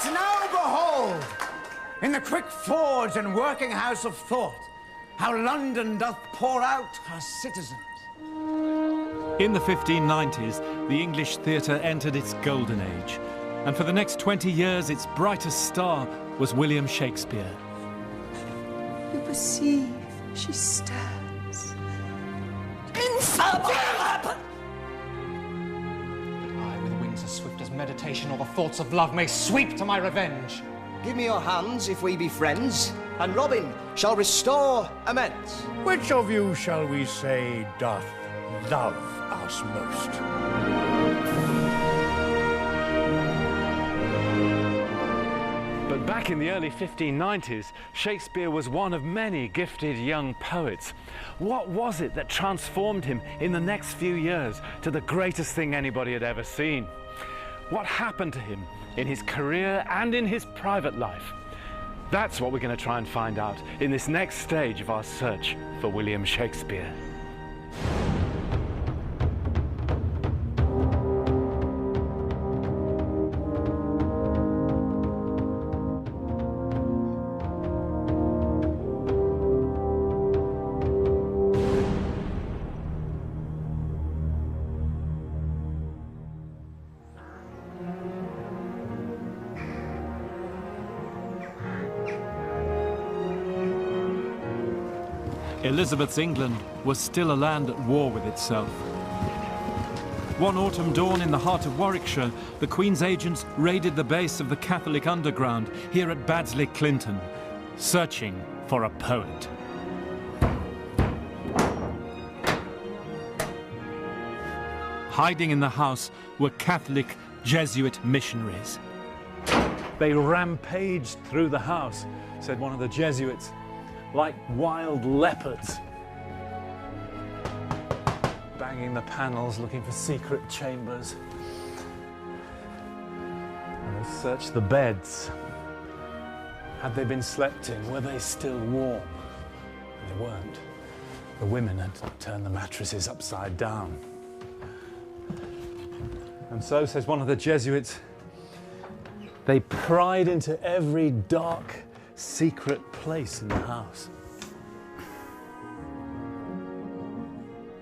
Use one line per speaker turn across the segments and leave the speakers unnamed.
But now behold, in the quick forge and working house of thought, how London doth pour out her citizens.
In the 1590s, the English theatre entered its golden age, and for the next 20 years, its brightest star was William Shakespeare.
You perceive she stands.
Infernal!
I, with wings as swift as meditation or the thoughts of love, may sweep to my revenge.
Give me your hands if we be friends, and Robin shall restore amends.
Which of you shall we say doth love us most?
But back in the early 1590s, Shakespeare was one of many gifted young poets. What was it that transformed him in the next few years to the greatest thing anybody had ever seen? What happened to him in his career and in his private life? That's what we're going to try and find out in this next stage of our search for William Shakespeare. Elizabeth's England was still a land at war with itself. One autumn dawn in the heart of Warwickshire, the Queen's agents raided the base of the Catholic underground here at Baddesley Clinton, searching for a poet. Hiding in the house were Catholic Jesuit missionaries. They rampaged through the house, said one of the Jesuits, like wild leopards, banging the panels, looking for secret chambers. And they searched the beds. Had they been slept in? Were they still warm? They weren't. The women had turned the mattresses upside down. And so, says one of the Jesuits, they pried into every dark, secret place in the house.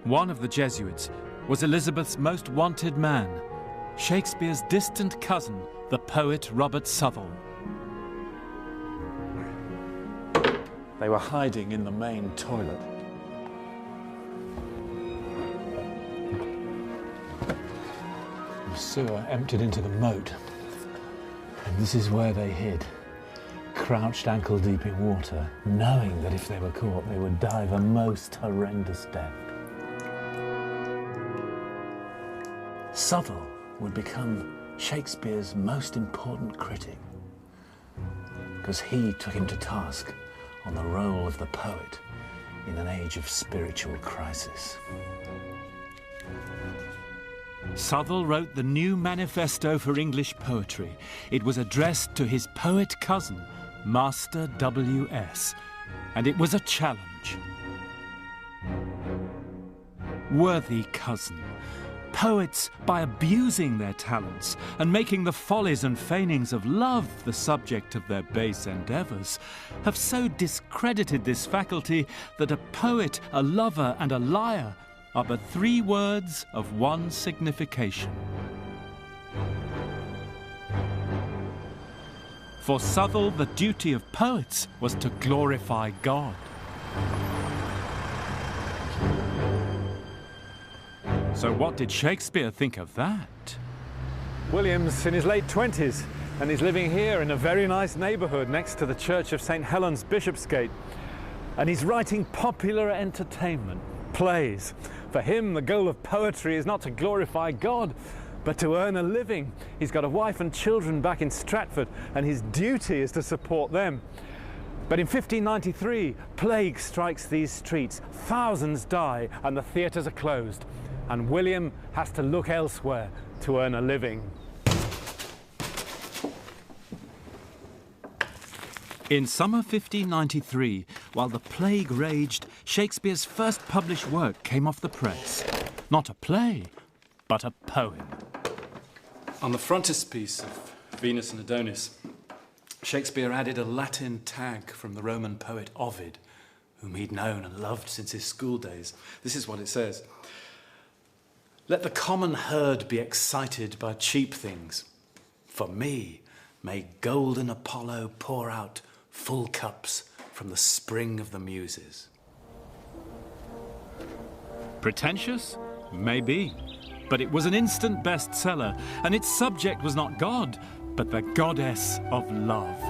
One of the Jesuits was Elizabeth's most wanted man, Shakespeare's distant cousin, the poet Robert Southall. They were hiding in the main toilet. The sewer emptied into the moat, and this is where they hid. Crouched ankle deep in water, knowing that if they were caught, they would die a most horrendous death. Southall would become Shakespeare's most important critic, because he took him to task on the role of the poet in an age of spiritual crisis. Southall wrote the new manifesto for English poetry. It was addressed to his poet cousin, Master W.S., and it was a challenge. Worthy cousin, poets, by abusing their talents and making the follies and feignings of love the subject of their base endeavours, have so discredited this faculty that a poet, a lover and a liar are but three words of one signification. For Southall, the duty of poets was to glorify God. So what did Shakespeare think of that? William's in his late 20s and he's living here in a very nice neighbourhood next to the Church of St. Helens, Bishopsgate. And he's writing popular entertainment, plays. For him, the goal of poetry is not to glorify God, but to earn a living. He's got a wife and children back in Stratford, and his duty is to support them. But in 1593, plague strikes these streets, thousands die, and the theatres are closed. And William has to look elsewhere to earn a living. In summer 1593, while the plague raged, Shakespeare's first published work came off the press. Not a play, but a poem. On the frontispiece of Venus and Adonis, Shakespeare added a Latin tag from the Roman poet Ovid, whom he'd known and loved since his school days. This is what it says. Let the common herd be excited by cheap things. For me, may golden Apollo pour out full cups from the spring of the Muses. Pretentious? Maybe. But it was an instant bestseller, and its subject was not God, but the goddess of love.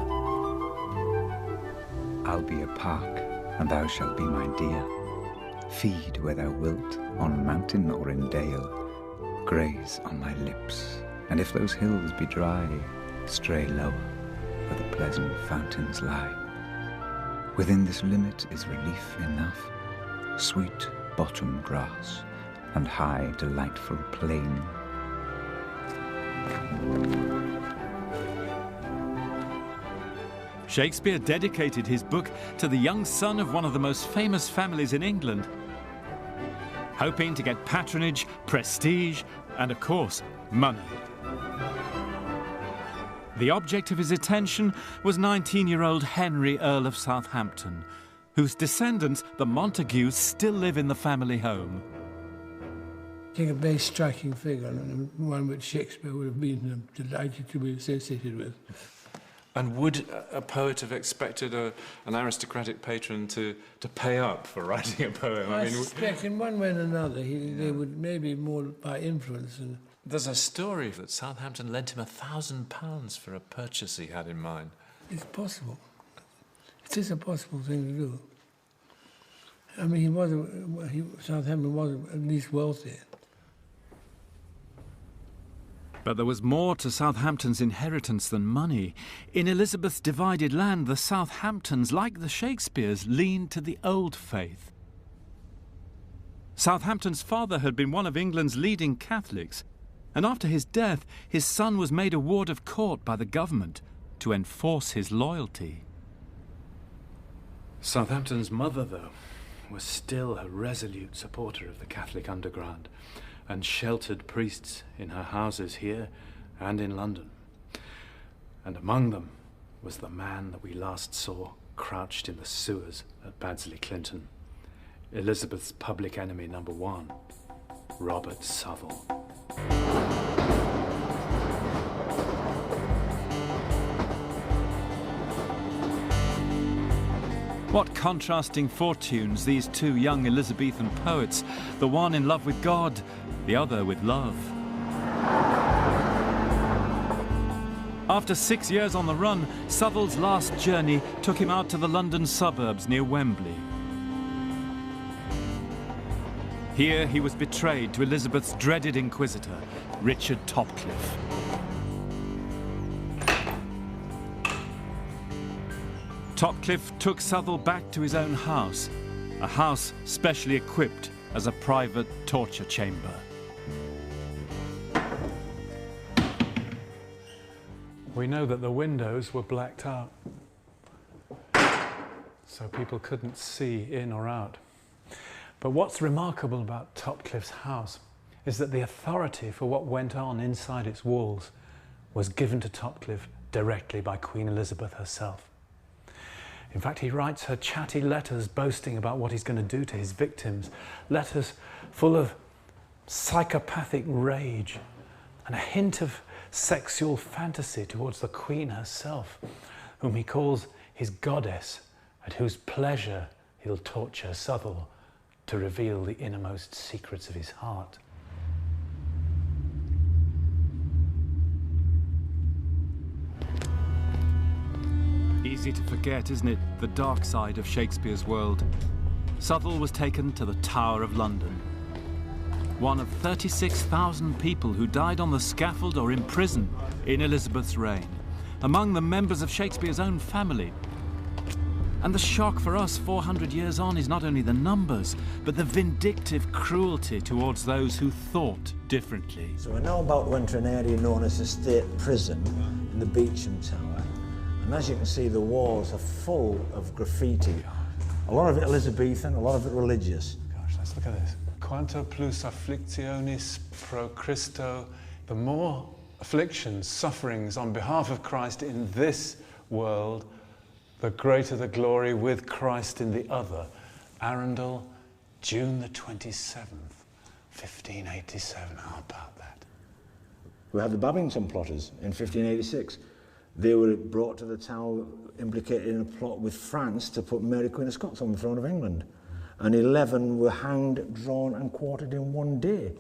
I'll be a park, and thou shalt be my deer. Feed where thou wilt, on mountain or in dale. Graze on my lips, and if those hills be dry, stray lower, where the pleasant fountains lie. Within this limit is relief enough, sweet bottom grass, and high delightful plain.
Shakespeare dedicated his book to the young son of one of the most famous families in England, hoping to get patronage, prestige, and of course, money. The object of his attention was 19-year-old Henry, Earl of Southampton, whose descendants, the Montagues, still live in the family home.
I think a very striking figure, and one which Shakespeare would have been delighted to be associated with.
And would a poet have expected an aristocratic patron to pay up for writing a poem?
I suspect in one way and another they would, maybe more by influence. And
there's a story that Southampton lent him £1,000 for a purchase he had in mind.
It's possible. It is a possible thing to do. I mean, Southampton was at least wealthy.
But there was more to Southampton's inheritance than money. In Elizabeth's divided land, the Southamptons, like the Shakespeares, leaned to the old faith. Southampton's father had been one of England's leading Catholics, and after his death, his son was made a ward of court by the government to enforce his loyalty. Southampton's mother, though, was still a resolute supporter of the Catholic underground, and sheltered priests in her houses here and in London. And among them was the man that we last saw crouched in the sewers at Baddesley Clinton, Elizabeth's public enemy number one, Robert Southall. What contrasting fortunes these two young Elizabethan poets, the one in love with God, the other with love. After 6 years on the run, Southall's last journey took him out to the London suburbs near Wembley. Here he was betrayed to Elizabeth's dreaded inquisitor, Richard Topcliffe. Topcliffe took Southall back to his own house, a house specially equipped as a private torture chamber.
We know that the windows were blacked out, so people couldn't see in or out. But what's remarkable about Topcliffe's house is that the authority for what went on inside its walls was given to Topcliffe directly by Queen Elizabeth herself. In fact, he writes her chatty letters boasting about what he's going to do to his victims, letters full of psychopathic rage and a hint of sexual fantasy towards the Queen herself, whom he calls his goddess, at whose pleasure he'll torture Southall to reveal the innermost secrets of his heart.
Easy to forget, isn't it, the dark side of Shakespeare's world. Southall was taken to the Tower of London. One of 36,000 people who died on the scaffold or in prison in Elizabeth's reign. Among them, members of Shakespeare's own family. And the shock for us 400 years on is not only the numbers, but the vindictive cruelty towards those who thought differently.
So we're now about to enter an area known as the State Prison in the Beauchamp Tower. And as you can see, the walls are full of graffiti. A lot of it Elizabethan, a lot of it religious.
Gosh, let's look at this. Quanto plus afflictionis pro Christo. The more afflictions, sufferings on behalf of Christ in this world, the greater the glory with Christ in the other. Arundel, June the 27th, 1587. How about that?
We have the Babington plotters in 1586. They were brought to the Tower implicated in a plot with France to put Mary Queen of Scots on the throne of England. And 11 were hanged, drawn and quartered in one day.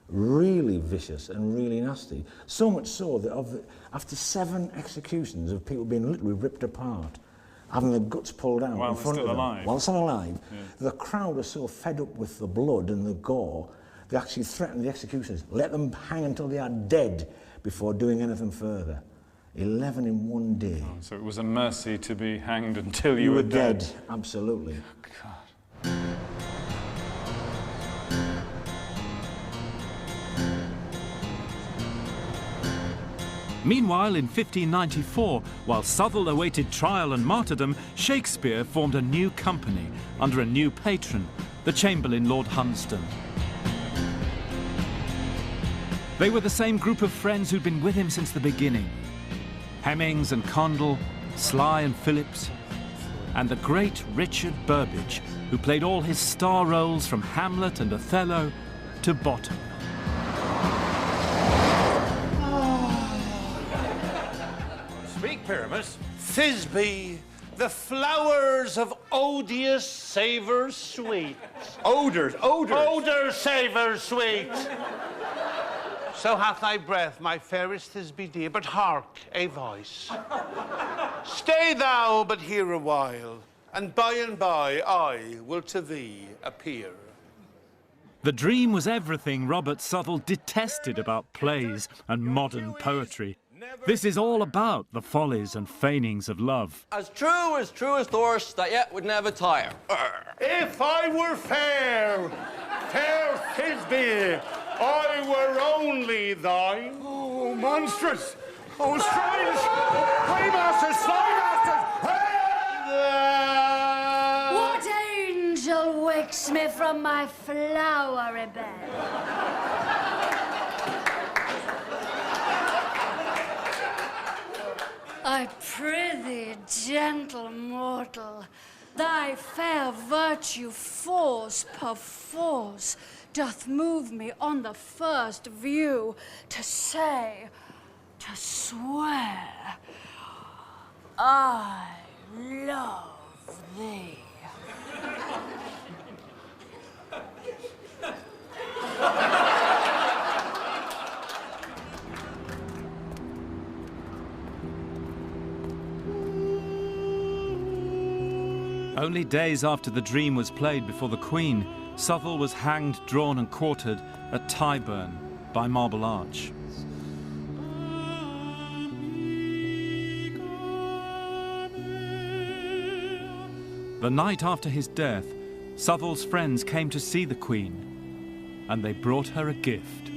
Really vicious and really nasty. So much so that after 7 executions of people being literally ripped apart, having their guts pulled out in front of them, while still alive, the crowd are so fed up with the blood and the gore, they actually threatened the executioners, let them hang until they are dead before doing anything further. 11 in one day.
Oh, so it was a mercy to be hanged until you
were
dead.
dead. Absolutely.
God.
Meanwhile, in 1594, while Southwell awaited trial and martyrdom, Shakespeare formed a new company under a new patron, the Chamberlain Lord Hunsdon. They were the same group of friends who'd been with him since the beginning. Hemmings and Condell, Sly and Phillips, and the great Richard Burbage, who played all his star roles from Hamlet and Othello to Bottom.
Speak, Pyramus. Thisbe, the flowers of odious savours sweet.
Odors.
Odour savours sweet. So hath thy breath, my fairest Thisbe dear, but hark, a voice. Stay thou but here a while, and by I will to thee appear.
The Dream was everything Robert Southwell detested about plays and modern poetry. This is all about the follies and feignings of love.
As true as Thorse, that yet would never tire.
If I were fair Thisbe, I were only thine.
Oh, monstrous! Oh, strange! Playmasters, flymasters!
What angel wakes me from my flowery bed? I prithee, gentle mortal, thy fair virtue force perforce doth move me on the first view to say, to swear, I love thee.
Only days after The Dream was played before the Queen, Southwell was hanged, drawn and quartered at Tyburn by Marble Arch. The night after his death, Southwell's friends came to see the Queen, and they brought her a gift.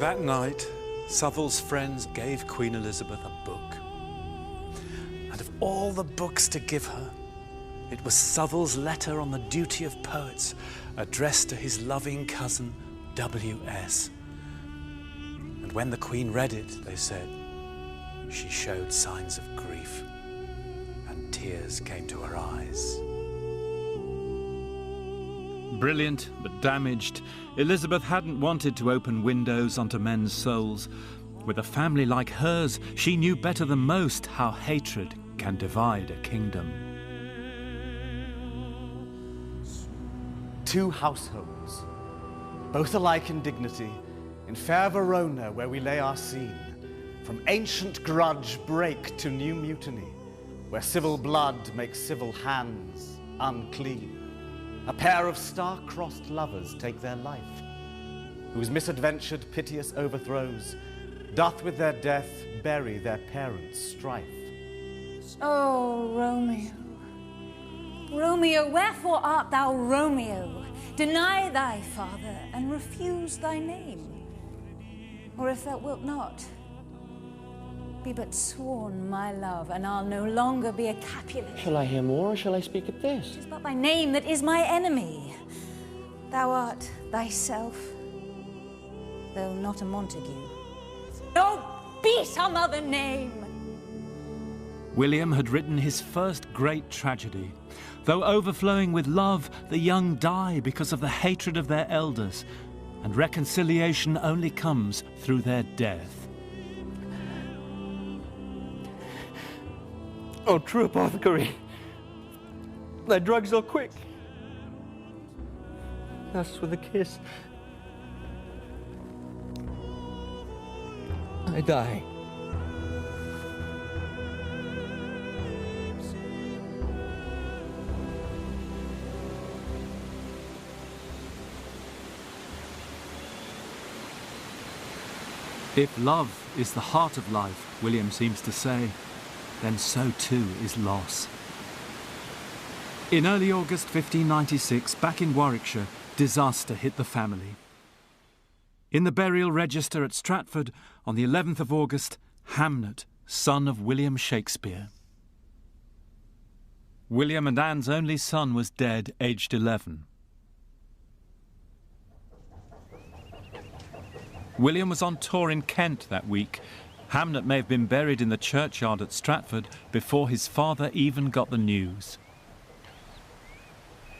That night, Southwell's friends gave Queen Elizabeth a book. And of all the books to give her, it was Southwell's letter on the duty of poets, addressed to his loving cousin, W.S. And when the Queen read it, they said, she showed signs of grief, and tears came to her eyes.
Brilliant but damaged, Elizabeth hadn't wanted to open windows onto men's souls. With a family like hers, she knew better than most how hatred can divide a kingdom.
Two households, both alike in dignity, in fair Verona where we lay our scene, from ancient grudge break to new mutiny, where civil blood makes civil hands unclean. A pair of star-crossed lovers take their life, whose misadventured piteous overthrows doth with their death bury their parents' strife.
Oh, Romeo, Romeo, wherefore art thou Romeo? Deny thy father and refuse thy name. Or if thou wilt not,
be but sworn my love, and I'll no longer be a Capulet.
Shall I hear more, or shall I speak at this?
'Tis but thy name that is my enemy. Thou art thyself, though not a Montague. No, be some other name!
William had written his first great tragedy. Though overflowing with love, the young die because of the hatred of their elders, and reconciliation only comes through their death.
Oh, true apothecary, thy drugs are quick. Thus with a kiss, I die.
If love is the heart of life, William seems to say, then so too is loss. In early August 1596, back in Warwickshire, disaster hit the family. In the burial register at Stratford, on the 11th of August, Hamnet, son of William Shakespeare. William and Anne's only son was dead, aged 11. William was on tour in Kent that week. Hamnet may have been buried in the churchyard at Stratford before his father even got the news.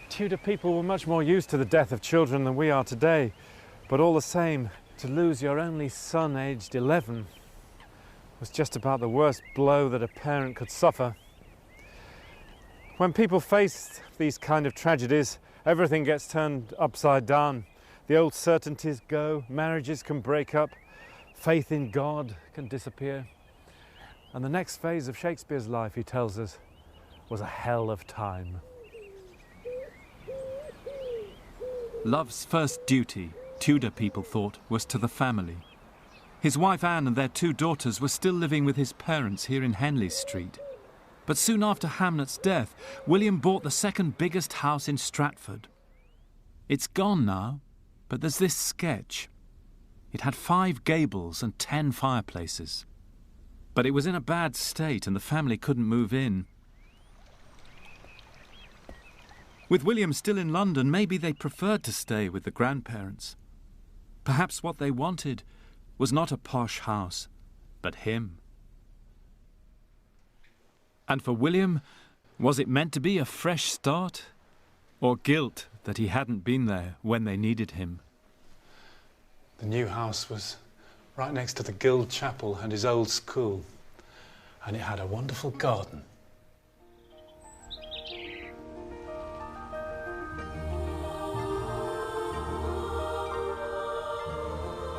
Tudor people were much more used to the death of children than we are today, but all the same, to lose your only son aged 11 was just about the worst blow that a parent could suffer. When people face these kind of tragedies, everything gets turned upside down. The old certainties go, marriages can break up, faith in God can disappear. And the next phase of Shakespeare's life, he tells us, was a hell of time.
Love's first duty, Tudor people thought, was to the family. His wife Anne and their 2 daughters were still living with his parents here in Henley Street. But soon after Hamnet's death, William bought the second biggest house in Stratford. It's gone now, but there's this sketch. It had 5 gables and 10 fireplaces. But it was in a bad state and the family couldn't move in. With William still in London, maybe they preferred to stay with the grandparents. Perhaps what they wanted was not a posh house, but him. And for William, was it meant to be a fresh start? Or guilt that he hadn't been there when they needed him?
The new house was right next to the Guild Chapel and his old school, and it had a wonderful garden.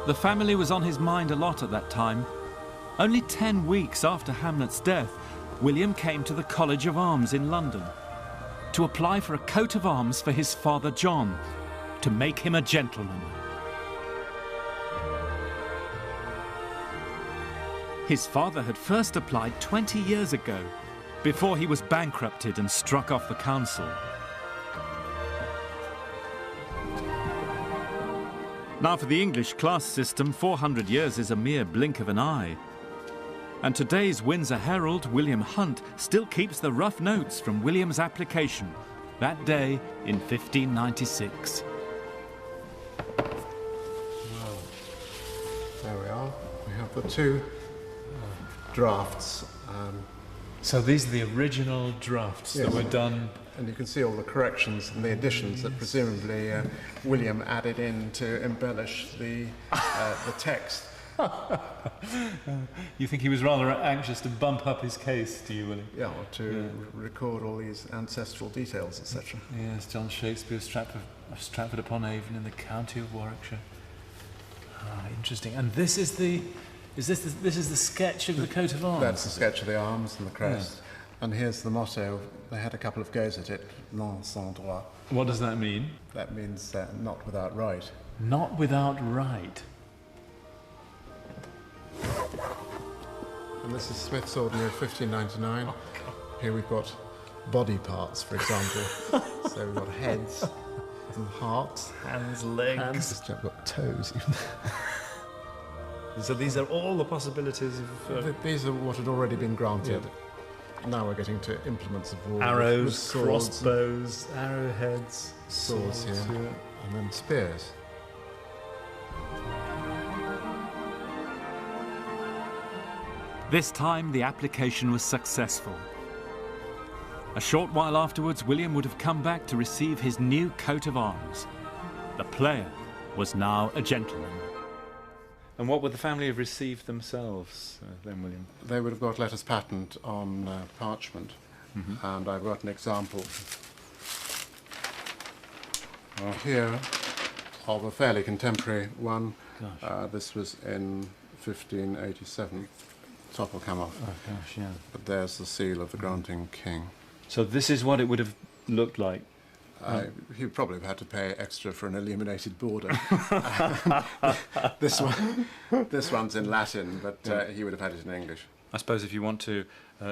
The family was on his mind a lot at that time. Only 10 weeks after Hamnet's death, William came to the College of Arms in London to apply for a coat of arms for his father John, to make him a gentleman. His father had first applied 20 years ago, before he was bankrupted and struck off the council. Now for the English class system, 400 years is a mere blink of an eye. And today's Windsor Herald, William Hunt, still keeps the rough notes from William's application, that day in 1596.
Well, there we are. We have the 2 drafts.
So these are the original drafts that were done.
And you can see all the corrections and the additions that presumably William added in to embellish the text.
You think he was rather anxious to bump up his case, do you, William?
Yeah, or to record all these ancestral details, etc.
Yes, John Shakespeare, Stratford upon Avon in the county of Warwickshire. Ah, interesting. And this is the sketch of the coat of arms?
That's the sketch of the arms and the crest. Yeah. And here's the motto. They had a couple of goes at it. Non sans droit.
What does that mean?
That means not without right.
Not without right.
And this is Smith's Ordinary of 1599. Here we've got body parts, for example. So we've got heads and hearts.
Hands, legs.
This chap got toes.
So these are all the possibilities of...
These are what had already been granted. Yeah. Now we're getting to implements of war.
Arrows,
with swords,
crossbows, arrowheads,
swords here, and then spears.
This time the application was successful. A short while afterwards, William would have come back to receive his new coat of arms. The player was now a gentleman.
And what would the family have received themselves, then, William?
They would have got letters patent on parchment, and I've got an example here of a fairly contemporary one. This was in 1587. Top will come off.
Oh gosh, yeah.
But there's the seal of the granting king.
So this is what it would have looked like.
He probably had to pay extra for an illuminated border. This one's in Latin, but he would have had it in English.
I suppose if you want to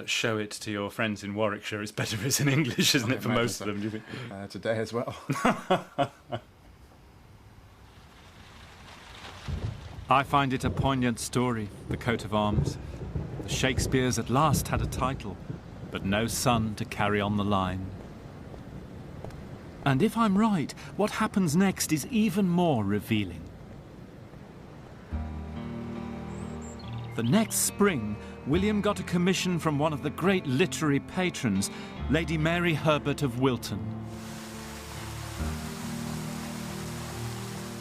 show it to your friends in Warwickshire, it's better if it's in English, isn't it, for most of them, do you think?
Today as well.
I find it a poignant story, the coat of arms. The Shakespeares at last had a title, but no son to carry on the line. And if I'm right, what happens next is even more revealing. The next spring, William got a commission from one of the great literary patrons, Lady Mary Herbert of Wilton.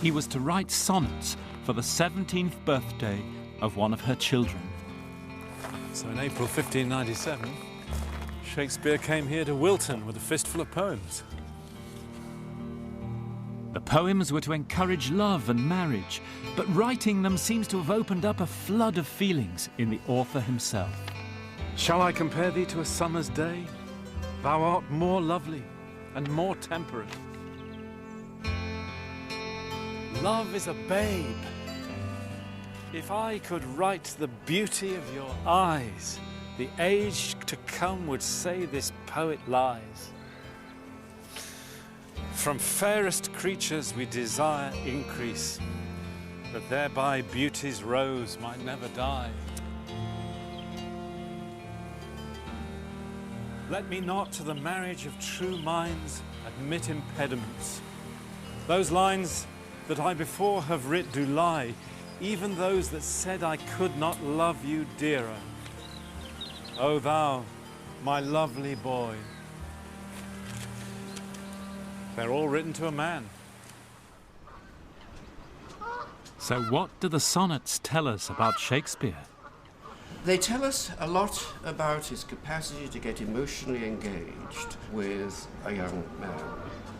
He was to write sonnets for the 17th birthday of one of her children.
So in April 1597, Shakespeare came here to Wilton with a fistful of poems.
The poems were to encourage love and marriage, but writing them seems to have opened up a flood of feelings in the author himself.
Shall I compare thee to a summer's day? Thou art more lovely and more temperate. Love is a babe. If I could write the beauty of your eyes, the age to come would say this poet lies. From fairest creatures we desire increase, that thereby beauty's rose might never die. Let me not to the marriage of true minds admit impediments. Those lines that I before have writ do lie, even those that said I could not love you dearer. O thou, my lovely boy. They're all written to a man.
So what do the sonnets tell us about Shakespeare?
They tell us a lot about his capacity to get emotionally engaged with a young man.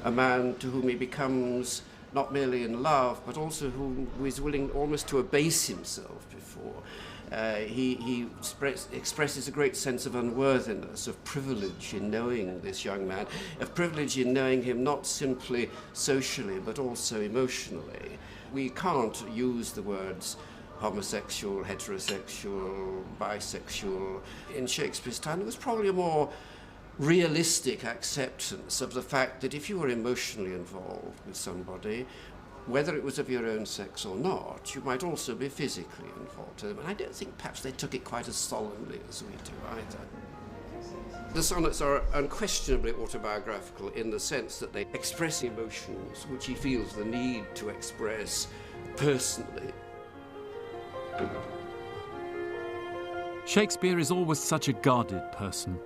A man to whom he becomes not merely in love, but also who is willing almost to abase himself before. He expresses a great sense of unworthiness, of privilege in knowing this young man, of privilege in knowing him not simply socially, but also emotionally. We can't use the words homosexual, heterosexual, bisexual. In Shakespeare's time, there was probably a more realistic acceptance of the fact that if you were emotionally involved with somebody, whether it was of your own sex or not, you might also be physically involved to them. And I don't think perhaps they took it quite as solemnly as we do either. The sonnets are unquestionably autobiographical in the sense that they express emotions which he feels the need to express personally.
Shakespeare is always such a guarded person,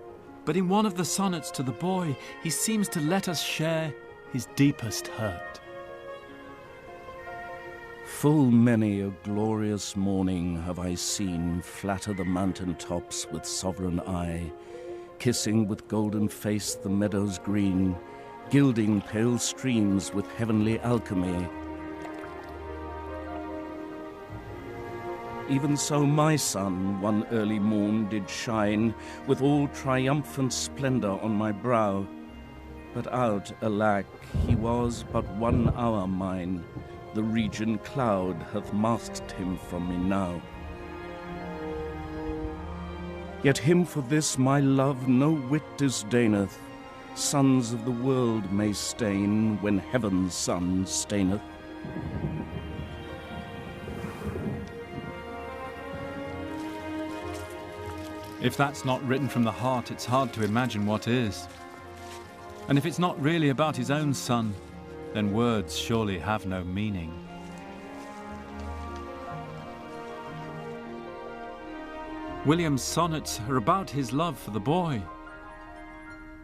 but in one of the sonnets to the boy, he seems to let us share his deepest hurt.
Full many a glorious morning have I seen flatter the mountain tops with sovereign eye, kissing with golden face the meadows green, gilding pale streams with heavenly alchemy. Even so my sun one early morn did shine, with all triumphant splendour on my brow. But out, alack, he was but 1 hour mine, the region cloud hath masked him from me now. Yet him for this my love no whit disdaineth, sons of the world may stain when heaven's sun staineth.
If that's not written from the heart, it's hard to imagine what is. And if it's not really about his own son, then words surely have no meaning. William's sonnets are about his love for the boy,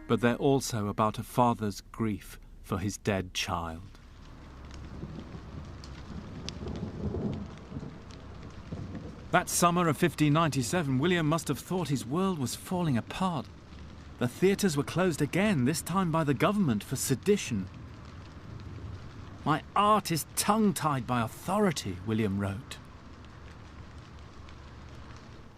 but they're also about a father's grief for his dead child. That summer of 1597, William must have thought his world was falling apart. The theatres were closed again, this time by the government for sedition. "My art is tongue-tied by authority," William wrote.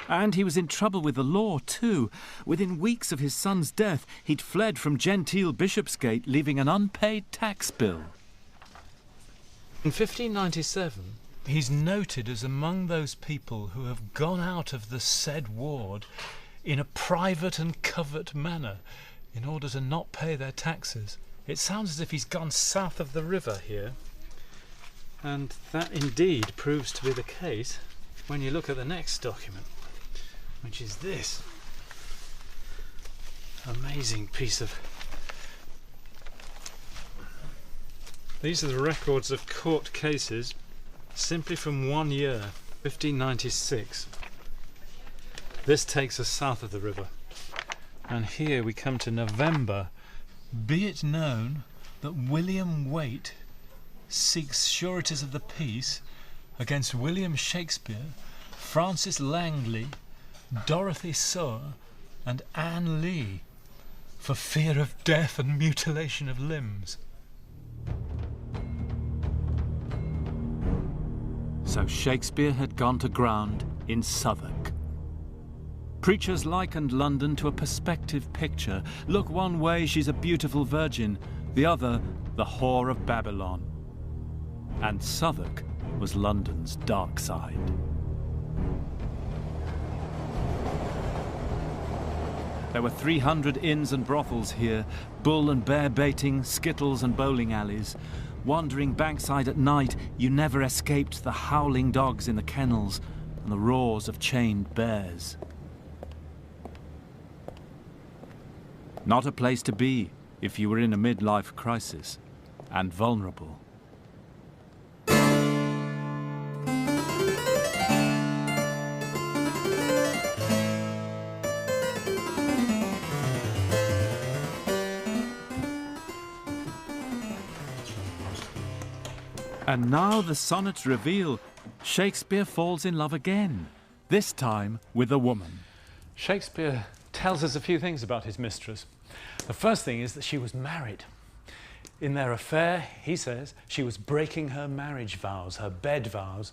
And he was in trouble with the law, too. Within weeks of his son's death, he'd fled from genteel Bishopsgate, leaving an unpaid tax bill.
In 1597, he's noted as among those people who have gone out of the said ward in a private and covert manner in order to not pay their taxes. It sounds as if he's gone south of the river here. And that indeed proves to be the case when you look at the next document, which is this amazing piece of... These are the records of court cases simply from 1 year, 1596. This takes us south of the river. And here we come to November. "Be it known that William Waite seeks sureties of the peace against William Shakespeare, Francis Langley, Dorothy Sower, and Anne Lee, for fear of death and mutilation of limbs."
So Shakespeare had gone to ground in Southwark. Preachers likened London to a perspective picture. Look one way, she's a beautiful virgin, the other, the whore of Babylon. And Southwark was London's dark side. There were 300 inns and brothels here, bull and bear baiting, skittles and bowling alleys. Wandering Bankside at night, you never escaped the howling dogs in the kennels and the roars of chained bears. Not a place to be if you were in a midlife crisis and vulnerable. And now the sonnets reveal Shakespeare falls in love again, this time with a woman.
Shakespeare tells us a few things about his mistress. The first thing is that she was married. In their affair, he says, she was breaking her marriage vows, her bed vows,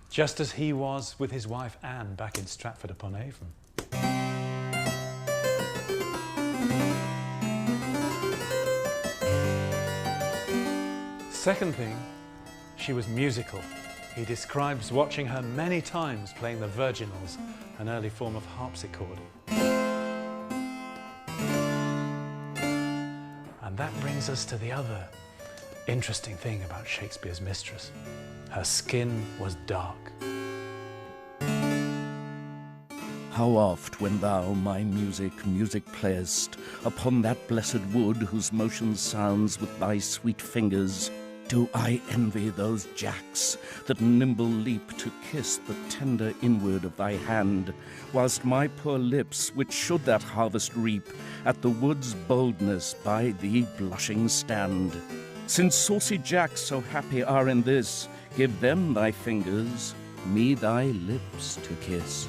just as he was with his wife Anne back in Stratford-upon-Avon. Second thing, she was musical. He describes watching her many times playing the virginals, an early form of harpsichord. And that brings us to the other interesting thing about Shakespeare's mistress. Her skin was dark.
How oft, when thou my music playest, upon that blessed wood whose motion sounds with thy sweet fingers, do I envy those jacks that nimble leap to kiss the tender inward of thy hand, whilst my poor lips, which should that harvest reap, at the wood's boldness by thee blushing stand. Since saucy jacks so happy are in this, give them thy fingers, me thy lips to kiss.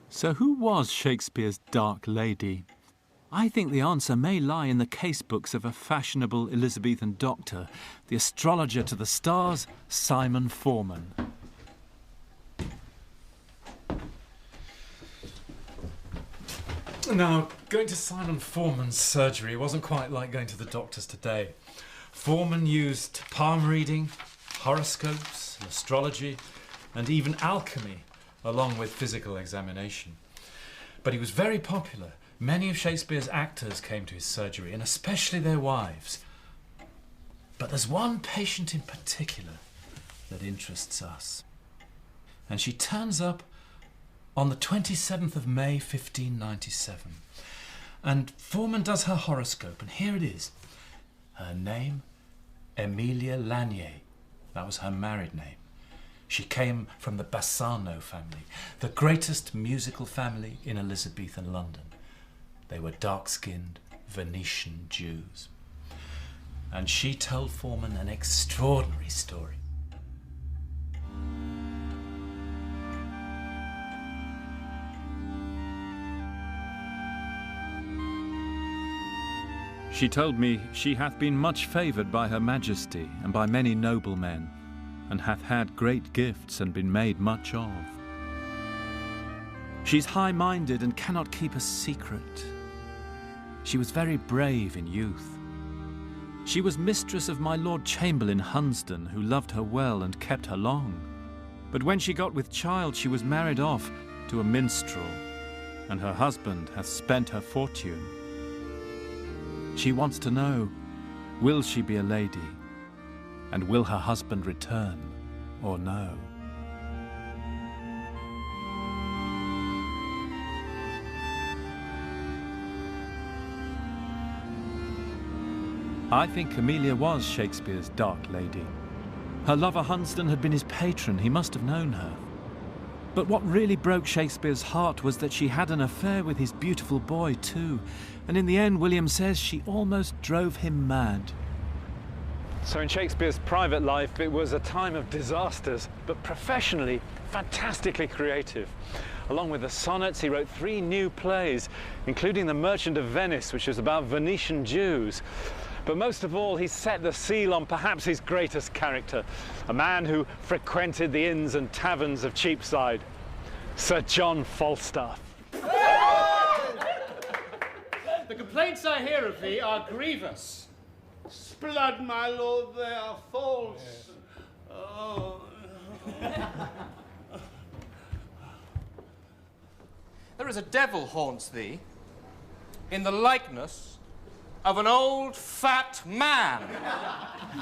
So who was Shakespeare's dark lady? I think the answer may lie in the casebooks of a fashionable Elizabethan doctor, the astrologer to the stars, Simon Forman.
Now, going to Simon Forman's surgery wasn't quite like going to the doctors today. Forman used palm reading, horoscopes, astrology, and even alchemy, along with physical examination. But he was very popular
Many of Shakespeare's actors came to his surgery, and especially their wives. But there's one patient in particular that interests us. And she turns up on the 27th of May, 1597. And Foreman does her horoscope, and here it is. Her name, Emilia Lanier. That was her married name. She came from the Bassano family, the greatest musical family in Elizabethan London. They were dark-skinned Venetian Jews. And she told Foreman an extraordinary story. She told me she hath been much favoured by her majesty and by many noble men, and hath had great gifts and been made much of. She's high-minded and cannot keep a secret. She was very brave in youth. She was mistress of my Lord Chamberlain Hunsdon, who loved her well and kept her long. But when she got with child, she was married off to a minstrel, and her husband hath spent her fortune. She wants to know, will she be a lady, and will her husband return, or no? I think Emilia was Shakespeare's dark lady. Her lover Hunsdon had been his patron. He must have known her. But what really broke Shakespeare's heart was that she had an affair with his beautiful boy too. And in the end, William says she almost drove him mad.
So in Shakespeare's private life, it was a time of disasters, but professionally, fantastically creative. Along with the sonnets, he wrote 3 new plays, including The Merchant of Venice, which was about Venetian Jews. But most of all, he set the seal on perhaps his greatest character, a man who frequented the inns and taverns of Cheapside, Sir John Falstaff.
The complaints I hear of thee are grievous. Sblood, my lord, they are false. Oh.
There is a devil haunts thee in the likeness of an old fat man.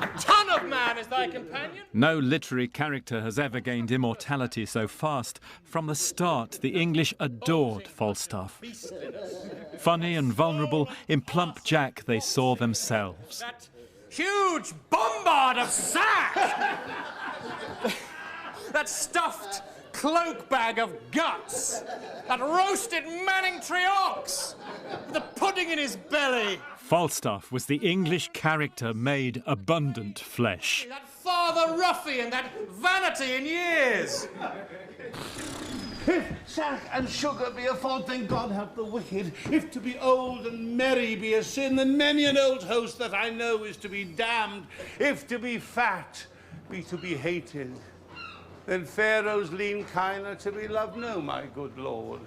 A ton of man is thy companion.
No literary character has ever gained immortality so fast. From the start, the English adored Falstaff. Funny and vulnerable, in plump Jack they saw themselves.
That huge bombard of sack! That stuffed cloak bag of guts! That roasted Manningtree ox! With the pudding in his belly!
Falstaff was the English character made abundant flesh.
That father ruffian, that vanity in years!
If sack and sugar be a fault, then God help the wicked. If to be old and merry be a sin, then many an old host that I know is to be damned. If to be fat be to be hated, then Pharaoh's lean kine are to be loved. No, my good lord.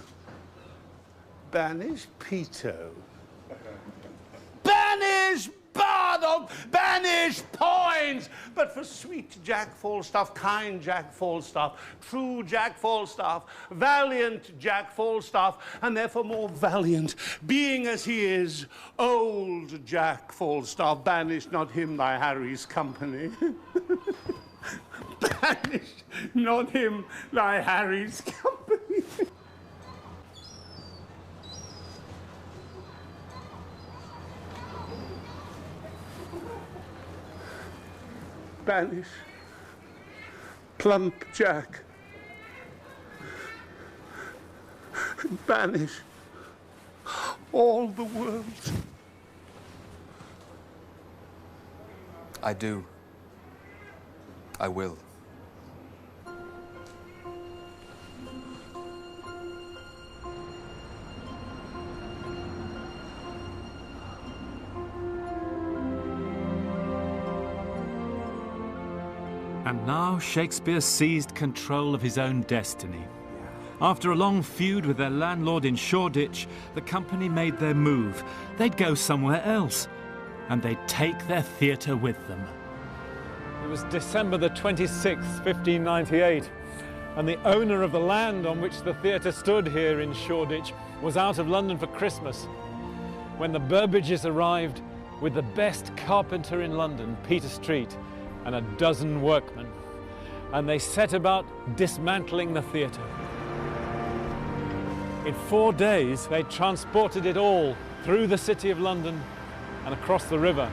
Banish Peto. Banish Bardolph, banish Poins! But for sweet Jack Falstaff, kind Jack Falstaff, true Jack Falstaff, valiant Jack Falstaff, and therefore more valiant, being as he is, old Jack Falstaff, banish not him thy Harry's company. Banish not him thy Harry's company. Banish plump Jack. Banish all the world.
I do. I will.
And now Shakespeare seized control of his own destiny. After a long feud with their landlord in Shoreditch, the company made their move. They'd go somewhere else, and they'd take their theatre with them.
It was December the 26th, 1598, and the owner of the land on which the theatre stood here in Shoreditch was out of London for Christmas when the Burbidges arrived with the best carpenter in London, Peter Street, and a dozen workmen, and they set about dismantling the theatre. In 4 days, they transported it all through the city of London and across the river.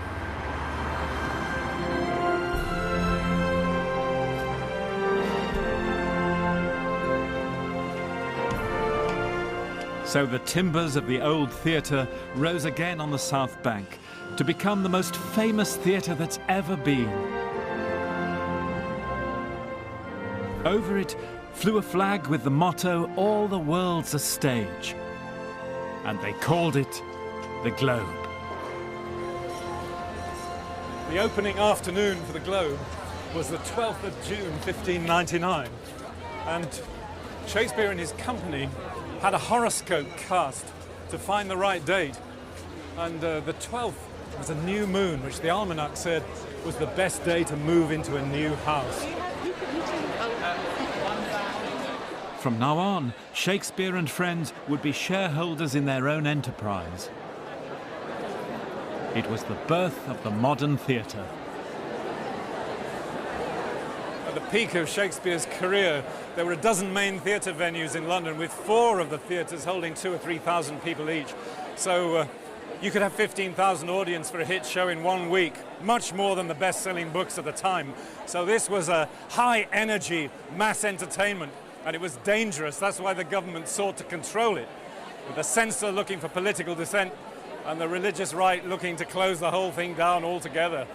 So the timbers of the old theatre rose again on the South Bank to become the most famous theatre that's ever been. Over it flew a flag with the motto, "All the world's a stage." And they called it the Globe.
The opening afternoon for the Globe was the 12th of June 1599, and Shakespeare and his company had a horoscope cast to find the right date, and the 12th was a new moon, which the almanac said was the best day to move into a new house.
From now on, Shakespeare and friends would be shareholders in their own enterprise. It was the birth of the modern theatre.
At the peak of Shakespeare's career, there were a dozen main theatre venues in London, with 4 of the theatres holding 2,000 or 3,000 people each. So you could have 15,000 audience for a hit show in 1 week, much more than the best-selling books at the time. So this was a high-energy mass entertainment, and it was dangerous. That's why the government sought to control it, with the censor looking for political dissent and the religious right looking to close the whole thing down altogether.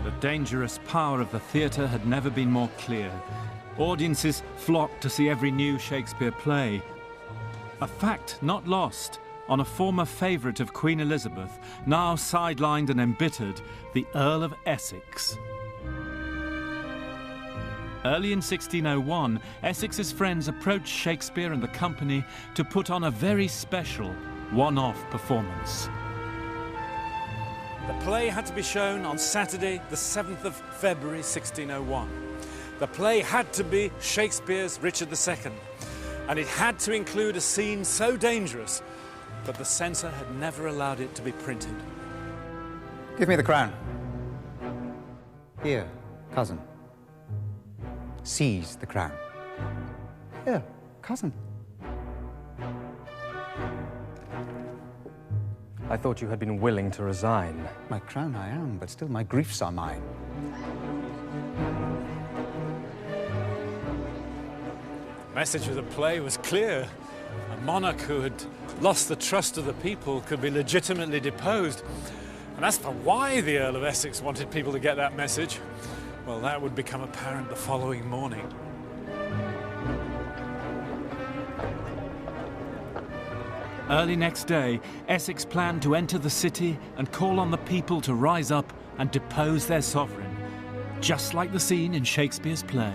The dangerous power of the theatre had never been more clear. Audiences flocked to see every new Shakespeare play. A fact not lost on a former favourite of Queen Elizabeth, now sidelined and embittered, the Earl of Essex. Early in 1601, Essex's friends approached Shakespeare and the company to put on a very special, one-off performance.
The play had to be shown on Saturday, the 7th of February, 1601. The play had to be Shakespeare's Richard II, and it had to include a scene so dangerous that the censor had never allowed it to be printed.
Give me the crown. Here, cousin. Seize the crown. Here, cousin.
I thought you had been willing to resign.
My crown I am, but still my griefs are mine.
The message of the play was clear. A monarch who had lost the trust of the people could be legitimately deposed. And as for why the Earl of Essex wanted people to get that message, well, that would become apparent the following morning.
Early next day, Essex planned to enter the city and call on the people to rise up and depose their sovereign, just like the scene in Shakespeare's play.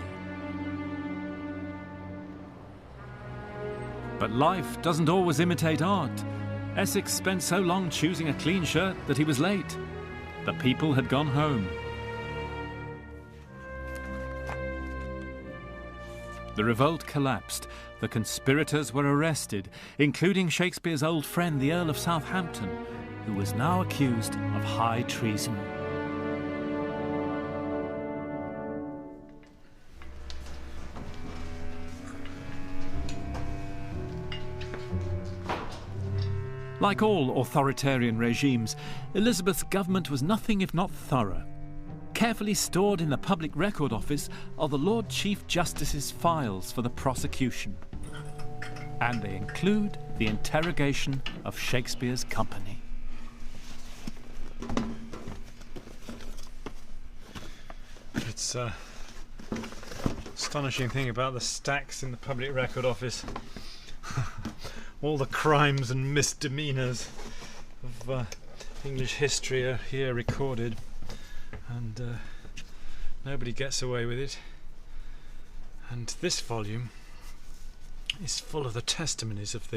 But life doesn't always imitate art. Essex spent so long choosing a clean shirt that he was late. The people had gone home. The revolt collapsed. The conspirators were arrested, including Shakespeare's old friend, the Earl of Southampton, who was now accused of high treason. Like all authoritarian regimes, Elizabeth's government was nothing if not thorough. Carefully stored in the Public Record Office are the Lord Chief Justice's files for the prosecution. And they include the interrogation of Shakespeare's company.
It's an astonishing thing about the stacks in the Public Record Office. All the crimes and misdemeanours of English history are here recorded, and nobody gets away with it. And this volume is full of the testimonies of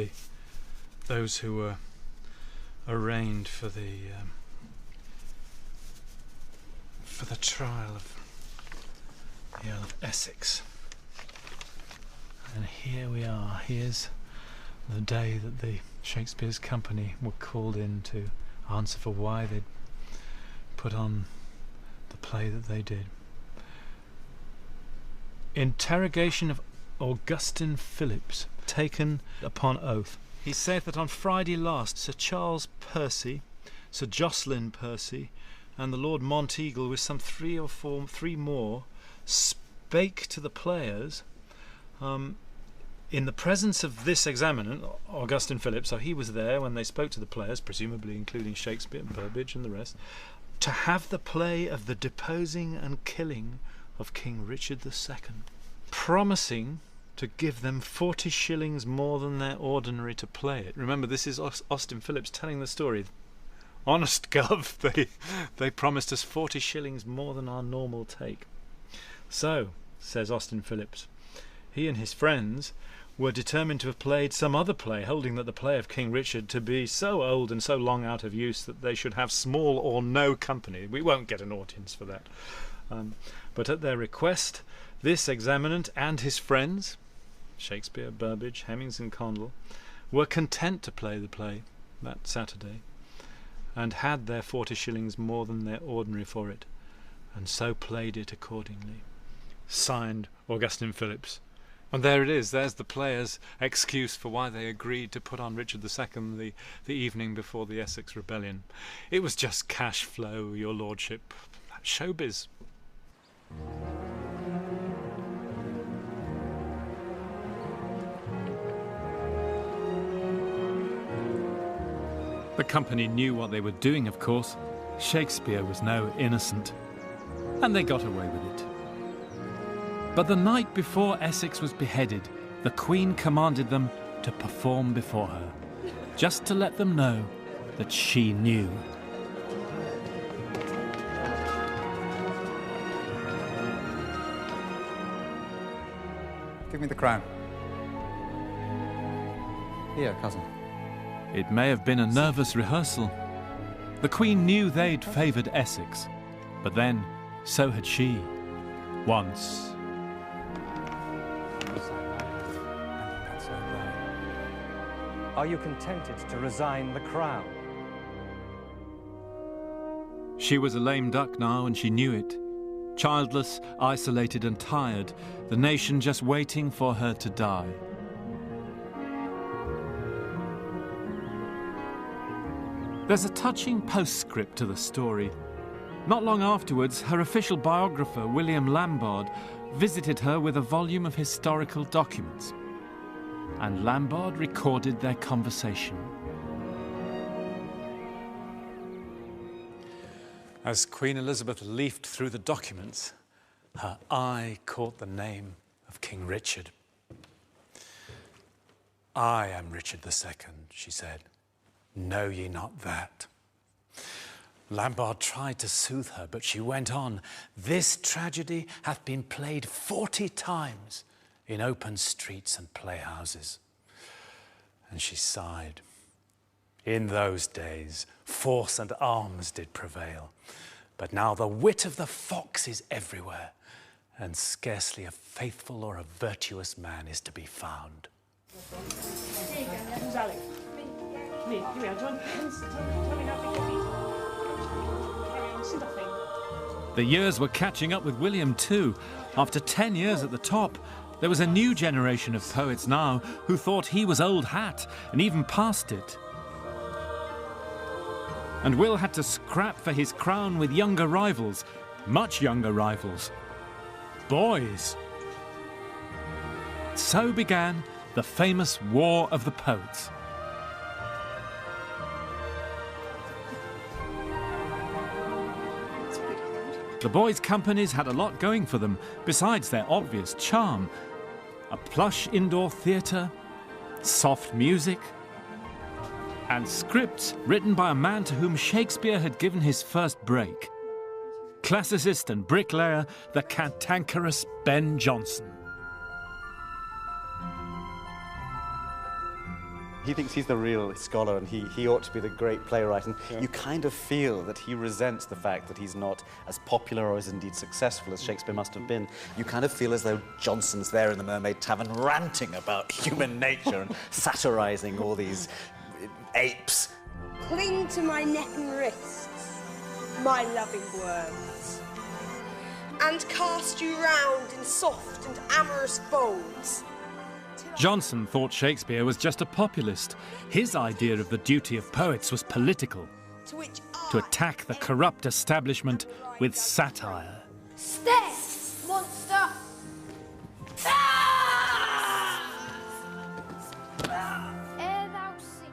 those who were arraigned for the trial of
the Earl of Essex. And here we are. Here's the day that the Shakespeare's Company were called in to answer for why they'd put on the play that they did. Interrogation of Augustine Phillips, taken upon oath. He saith that on Friday last Sir Charles Percy, Sir Jocelyn Percy, and the Lord Monteagle with some three more spake to the players in the presence of this examinant, Augustine Phillips, so he was there when they spoke to the players, presumably including Shakespeare and Burbage and the rest, to have the play of the deposing and killing of King Richard II, promising to give them 40 shillings more than their ordinary to play it. Remember, this is Austin Phillips telling the story. Honest gov, they promised us 40 shillings more than our normal take. So, says Austin Phillips, he and his friends were determined to have played some other play, holding that the play of King Richard to be so old and so long out of use that they should have small or no company. We won't get an audience for that. But at their request, this examinant and his friends, Shakespeare, Burbage, Hemmings and Condell, were content to play the play that Saturday, and had their 40 shillings more than their ordinary for it, and so played it accordingly. Signed, Augustine Phillips. And there it is, there's the players' excuse for why they agreed to put on Richard II the evening before the Essex Rebellion. It was just cash flow, your lordship. Showbiz. The company knew what they were doing, of course. Shakespeare was no innocent. And they got away with it. But the night before Essex was beheaded, the Queen commanded them to perform before her, just to let them know that she knew.
Give me the crown. Here, cousin.
It may have been a nervous rehearsal. The Queen knew they'd favoured Essex, but then so had she. Once.
Are you contented to resign the crown?
She was a lame duck now, and she knew it. Childless, isolated and tired, the nation just waiting for her to die. There's a touching postscript to the story. Not long afterwards, her official biographer, William Lambard, visited her with a volume of historical documents. And Lambard recorded their conversation.
As Queen Elizabeth leafed through the documents, her eye caught the name of King Richard. I am Richard II, she said. Know ye not that? Lambard tried to soothe her, but she went on. This tragedy hath been played 40 times in open streets and playhouses. And she sighed. In those days, force and arms did prevail, but now the wit of the fox is everywhere, and scarcely a faithful or a virtuous man is to be found.
Here you go, who's Alex? Come here, do you want pens? Tell me how big your feet are. Carry on stuffing.
The years were catching up with William too. After 10 years at the top, there was a new generation of poets now who thought he was old hat and even past it. And Will had to scrap for his crown with younger rivals, much younger rivals. Boys. So began the famous War of the Poets. The boys' companies had a lot going for them, besides their obvious charm. A plush indoor theatre, soft music, and scripts written by a man to whom Shakespeare had given his first break. Classicist and bricklayer, the cantankerous Ben Jonson.
He thinks he's the real scholar and he ought to be the great playwright. And you kind of feel that he resents the fact that he's not as popular or as indeed successful as Shakespeare must have been. You kind of feel as though Johnson's there in the Mermaid Tavern ranting about human nature and satirising all these apes.
Cling to my neck and wrists, my loving worms, and cast you round in soft and amorous folds.
Johnson thought Shakespeare was just a populist. His idea of the duty of poets was political, to attack the corrupt establishment with satire.
Stay, monster!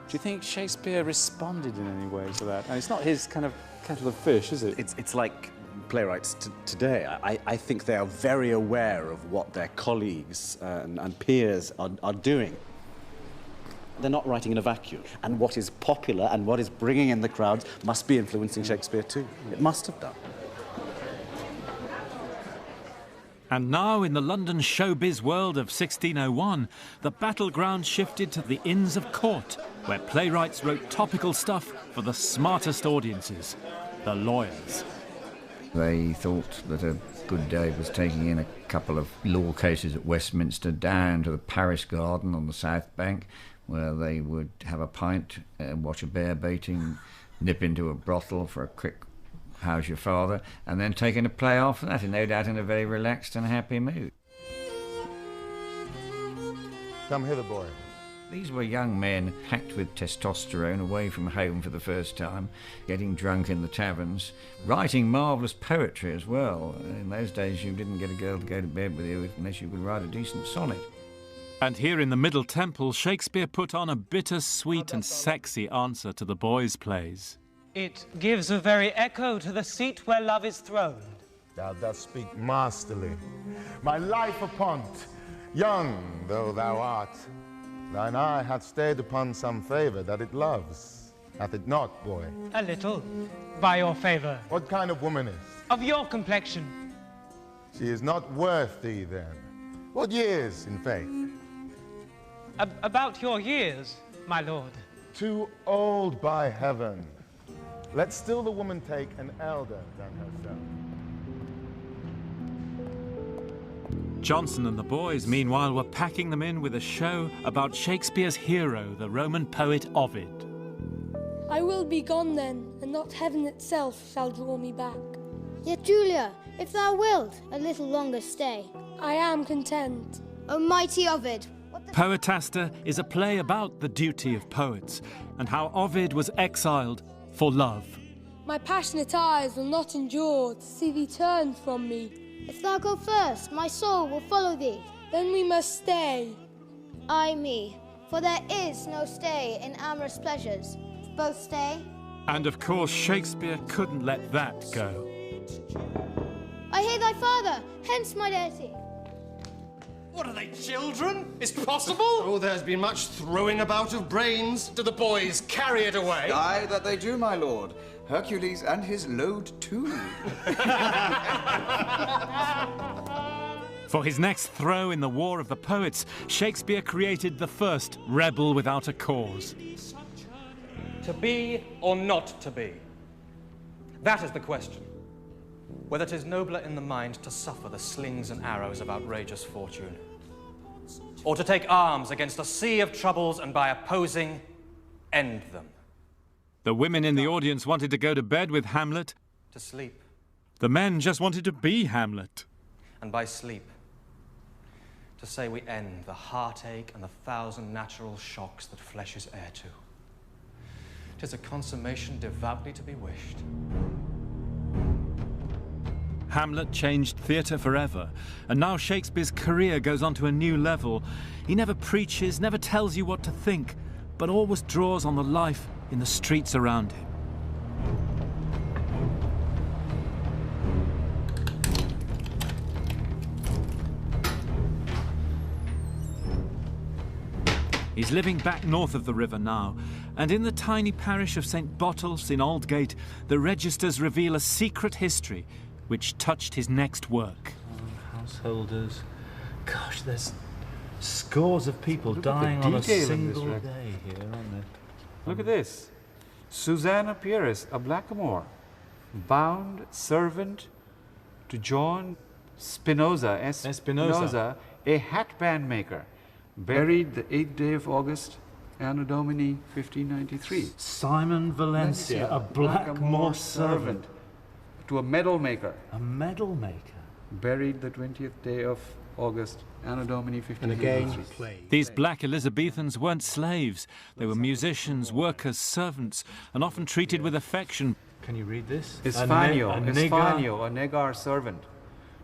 Do you think Shakespeare responded in any way to that? And it's not his kind of kettle of fish, is it?
It's like playwrights today. I think they are very aware of what their colleagues and peers are doing. They're not writing in a vacuum. And what is popular and what is bringing in the crowds must be influencing Shakespeare too. It must have done.
And now, in the London showbiz world of 1601, the battleground shifted to the Inns of Court, where playwrights wrote topical stuff for the smartest audiences, the lawyers.
They thought that a good day was taking in a couple of law cases at Westminster down to the Paris Garden on the South Bank, where they would have a pint, watch a bear baiting, nip into a brothel for a quick "How's your father?" and then taking a play after that, and no doubt in a very relaxed and happy mood.
Come hither, boy.
These were young men packed with testosterone, away from home for the first time, getting drunk in the taverns, writing marvellous poetry as well. In those days you didn't get a girl to go to bed with you unless you could write a decent sonnet.
And here in the Middle Temple, Shakespeare put on a bitter-sweet and sexy answer to the boys' plays.
It gives a very echo to the seat where love is throned.
Thou dost speak masterly. My life upon't, young though thou art, thine eye hath stayed upon some favour that it loves. Hath it not, boy?
A little, by your favour.
What kind of woman is?
Of your complexion.
She is not worth thee, then. What years, in faith?
About your years, my lord.
Too old, by heaven. Let still the woman take an elder than herself.
Johnson and the boys, meanwhile, were packing them in with a show about Shakespeare's hero, the Roman poet Ovid.
I will be gone then, and not heaven itself shall draw me back.
Yet, Julia, if thou wilt, a little longer stay.
I am content.
O mighty Ovid!
Poetaster is a play about the duty of poets, and how Ovid was exiled for love.
My passionate eyes will not endure to see thee turn from me.
If thou go first, my soul will follow thee.
Then we must stay.
Ay me, for there is no stay in amorous pleasures. Both stay.
And of course Shakespeare couldn't let that go.
I hear thy father, hence my deity.
What are they, children? Is it possible?
Oh, there's been much throwing about of brains.
Do the boys carry it away?
Aye, that they do, my lord. Hercules and his load too.
For his next throw in the War of the Poets, Shakespeare created the first rebel without a cause.
To be or not to be? That is the question. Whether 'tis nobler in the mind to suffer the slings and arrows of outrageous fortune, or to take arms against a sea of troubles and by opposing, end them.
The women in the audience wanted to go to bed with Hamlet.
To sleep.
The men just wanted to be Hamlet.
And by sleep, to say we end the heartache and the thousand natural shocks that flesh is heir to. 'Tis a consummation devoutly to be wished.
Hamlet changed theatre forever, and now Shakespeare's career goes on to a new level. He never preaches, never tells you what to think, but always draws on the life in the streets around him. He's living back north of the river now, and in the tiny parish of St. Botolph's in Aldgate, the registers reveal a secret history which touched his next work.
Householders. Gosh, there's Scores of people dying on a single day here, aren't there?
Look at this. Susanna Pierce, a blackamoor, bound servant to John Spinoza, Spinoza, a hatband maker, buried the 8th day of August, Anno Domini 1593.
Simon Valencia, a blackamoor servant.
To a medal maker.
A medal maker.
Buried the 20th day of August, Anno Domini 1593.
These black Elizabethans weren't slaves. They were musicians, workers, servants, and often treated with affection.
Can you read this?
Esfanio, a Negar servant,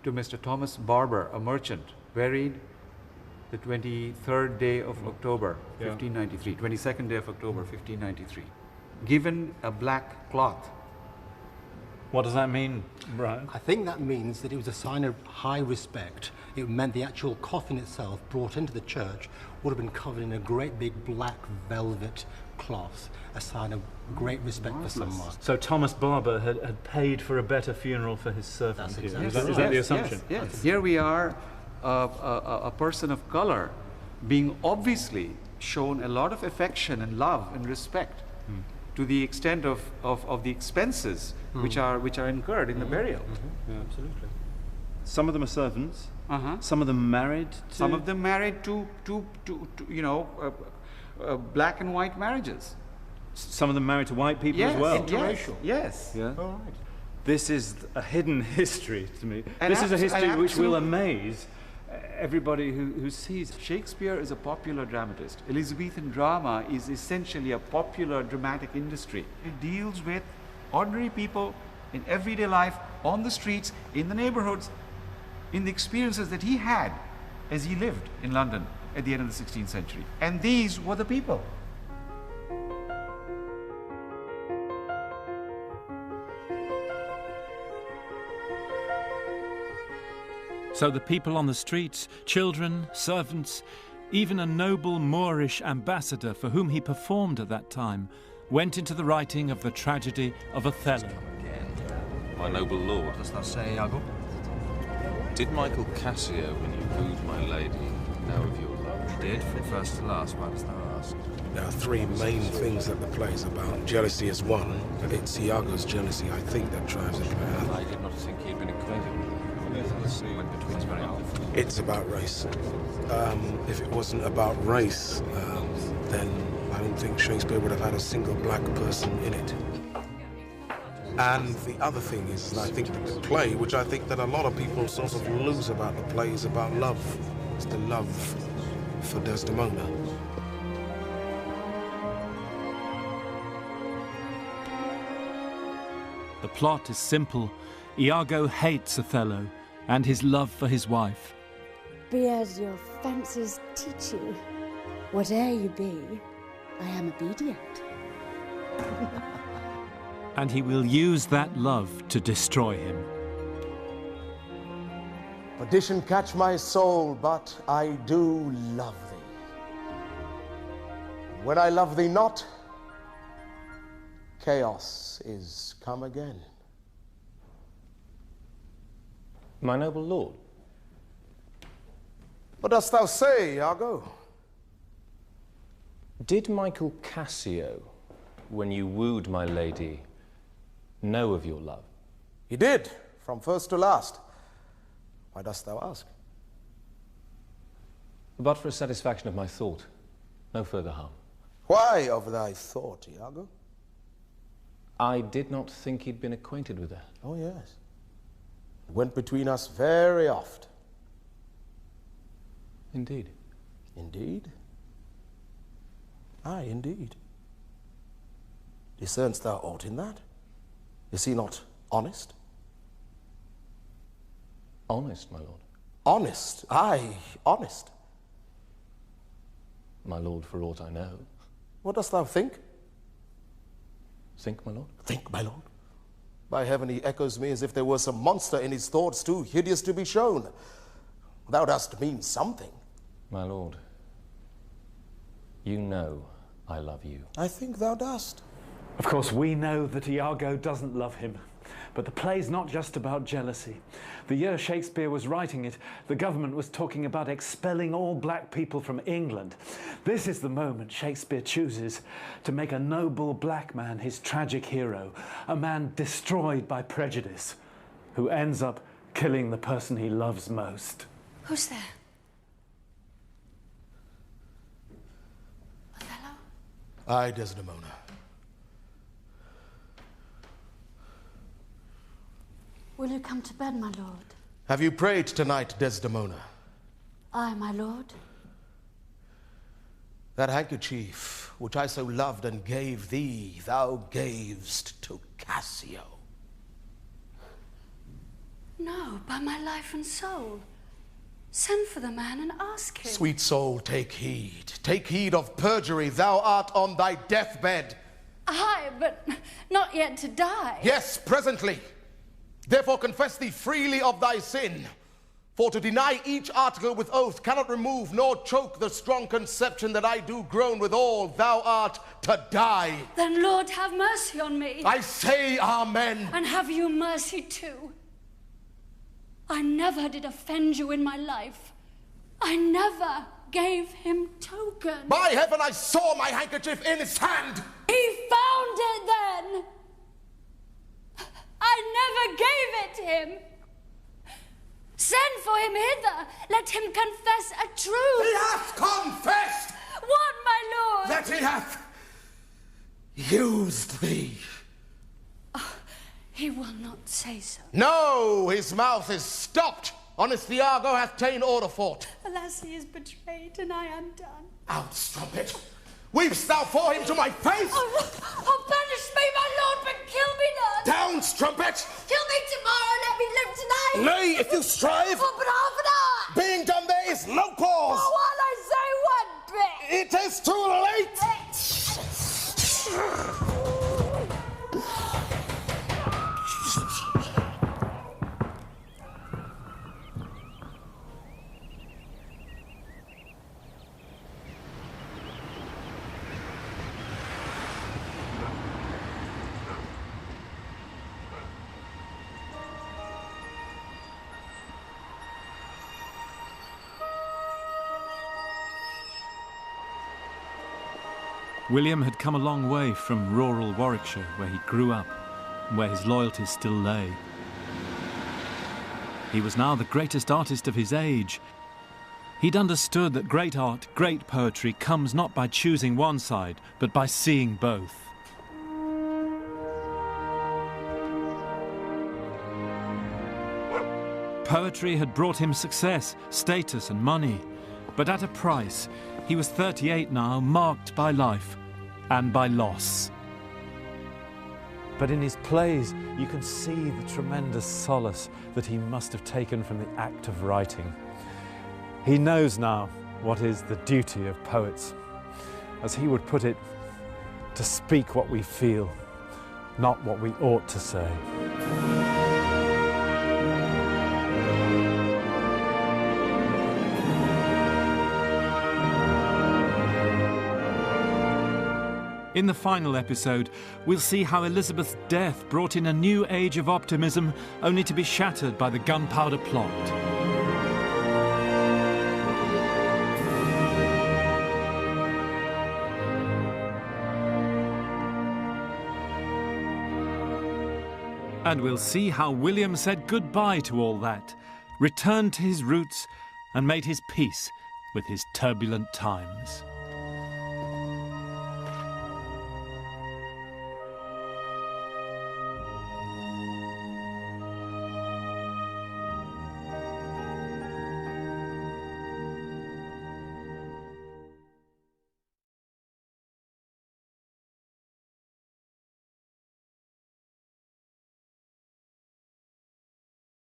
to Mr. Thomas Barber, a merchant, buried the 23rd day of October, 1593, 22nd day of October, 1593. Given a black cloth.
What does that mean, Brian?
I think that means that it was a sign of high respect. It meant the actual coffin itself, brought into the church, would have been covered in a great big black velvet cloth, a sign of great respect for someone.
So Thomas Barber had paid for a better funeral for his servant.
That's
Exactly.
exactly
Is that the assumption?
Yes. Here we are, a person of color being obviously shown a lot of affection and love and respect to the extent of the expenses which are incurred in the burial.
Yeah, absolutely. Some of them are servants. Some of them married.
Some of them married to black and white marriages.
Some of them married to white people as well.
Interracial. Yes.
Yeah.
All right.
This is a hidden history to me.
And
this is a history which will amaze everybody who sees.
Shakespeare is a popular dramatist. Elizabethan drama is essentially a popular dramatic industry. It deals with ordinary people in everyday life, on the streets, in the neighborhoods, in the experiences that he had as he lived in London at the end of the 16th century. And these were the people.
So the people on the streets, children, servants, even a noble Moorish ambassador for whom he performed at that time, went into the writing of the tragedy of Othello.
My noble lord.
Dost thou say, Iago?
Did Michael Cassio, when you wooed my lady, know of your love?
He did, from first to last. Why dost thou ask?
There are three main things that the play is about. Jealousy is one, but it's Iago's jealousy, I think, that drives the play.
I did not think he had been acquainted with her. Went between us very often.
It's about race. If it wasn't about race, then I don't think Shakespeare would have had a single black person in it. And the other thing is, I think that the play, which I think that a lot of people sort of lose about the play, is about love. It's the love for Desdemona.
The plot is simple. Iago hates Othello and his love for his wife.
Be as your fancies teach you. Whate'er you be, I am obedient.
And he will use that love to destroy him.
Perdition catch my soul, but I do love thee. When I love thee not, chaos is come again.
My noble lord.
What dost thou say, Iago?
Did Michael Cassio, when you wooed my lady, know of your love?
He did, from first to last. Why dost thou ask?
But for a satisfaction of my thought, no further harm.
Why of thy thought, Iago?
I did not think he'd been acquainted with her.
Oh, yes. It went between us very oft.
Indeed.
Indeed? Aye, indeed. Discernst thou aught in that? Is he not honest?
Honest, my lord.
Honest? Aye, honest.
My lord, for aught I know.
What dost thou think?
Think, my lord?
Think, my lord. By heaven, he echoes me as if there were some monster in his thoughts, too hideous to be shown. Thou dost mean something.
My lord, you know I love you.
I think thou dost.
Of course, we know that Iago doesn't love him.
But the play's not just about jealousy. The year Shakespeare was writing it, the government was talking about expelling all black people from England. This is the moment Shakespeare chooses to make a noble black man his tragic hero, a man destroyed by prejudice, who ends up killing the person he loves most.
Who's there?
I, Desdemona.
Will you come to bed, my lord?
Have you prayed tonight, Desdemona?
Aye, my lord.
That handkerchief, which I so loved and gave thee, thou gavest to Cassio.
No, by my life and soul. Send for the man and ask him.
Sweet soul, take heed. Take heed of perjury. Thou art on thy deathbed.
Aye, but not yet to die.
Yes, presently. Therefore confess thee freely of thy sin. For to deny each article with oath cannot remove nor choke the strong conception that I do groan withal. Thou art to die.
Then, Lord, have mercy on me.
I say amen.
And have you mercy too. I never did offend you in my life. I never gave him token.
By heaven, I saw my handkerchief in his hand.
He found it then. I never gave it to him. Send for him hither. Let him confess a truth.
He hath confessed.
What, my lord?
That he hath used thee.
Oh, he will not say so.
No, his mouth is stopped. Honest Iago hath ta'en order for 't.
Alas, he is betrayed, and I am done.
Out, strumpet. Weepst thou for him to my face?
Oh, banish me, my lord, but kill me not.
Down, strumpet.
Kill me tomorrow, let me live tonight.
Nay, if you strive.
Oh, but half an hour.
Being done, there is no cause.
Oh, while I say one bit.
It is too late.
William had come a long way from rural Warwickshire, where he grew up and where his loyalties still lay. He was now the greatest artist of his age. He'd understood that great art, great poetry comes not by choosing one side, but by seeing both. Poetry had brought him success, status and money, but at a price. He was 38 now, marked by life and by loss.
But in his plays, you can see the tremendous solace that he must have taken from the act of writing. He knows now what is the duty of poets. As he would put it, to speak what we feel, not what we ought to say.
In the final episode, we'll see how Elizabeth's death brought in a new age of optimism, only to be shattered by the gunpowder plot. And we'll see how William said goodbye to all that, returned to his roots, and made his peace with his turbulent times.